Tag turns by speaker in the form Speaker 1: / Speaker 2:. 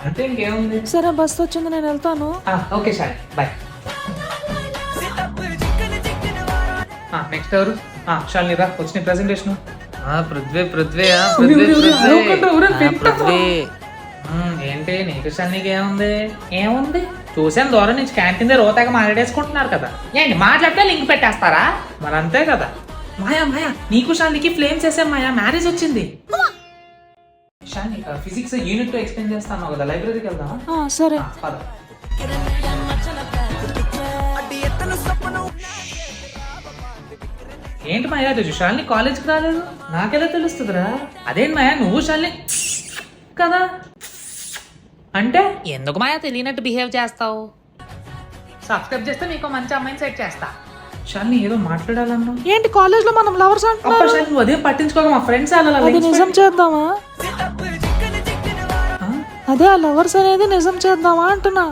Speaker 1: అంటే ఇంకేముంది.
Speaker 2: సరే బస్ వచ్చింది, నేను వెళ్తాను.
Speaker 1: ఓకే సరే బాయ్. నెక్స్ట్ ఎవరు? శాలిని రా, వచ్చిన ప్రెజెంటేషన్. ఏంటి నీకు శాలినికి ఏముంది చూసాను దూరం నుంచి క్యాంటీన్ దగ్గర రోతాగా మాట్లాడేసుకుంటున్నారు కదా. ఏంటి మాట్లాడితే లింక్ పెట్టేస్తారా? మరి అంతే కదా. మాయా నీకు శాలినికి ఫ్లేమ్స్ వేసాం మాయా, మ్యారేజ్ వచ్చింది. శాలిని ఫిజిక్స్ యూనిట్ తో ఎక్స్ప్లెయిన్ చేస్తాను కదా, లైబ్రరీకి వెళ్దామా?
Speaker 2: సరే.
Speaker 1: పద. ఏంటి మాయా రోజు శాలిని కాలేజ్కి రాలేదు? నాకెలా తెలుస్తుందిరా? అదేంటి మాయా నువ్వు శాలిని కదా అంటే ఎందుకు మాయా తెలియనట్టు బిహేవ్ చేస్తావు? సబ్స్క్రైబ్ చేస్తే నీకు మంచి అమ్మాయిని సెట్ చేస్తా. శాలిని ఏదో మాట్లాడాలన్నా.
Speaker 2: ఏంటి కాలేజ్ లో మనం లవర్స్ అంటున్నారు?
Speaker 1: నువ్వు అదేం పట్టించుకోక మా ఫ్రెండ్స్
Speaker 2: అది నిజం చేద్దామా? అదే ఆ లవర్స్ అనేది నిజం చేద్దామా అంటున్నా.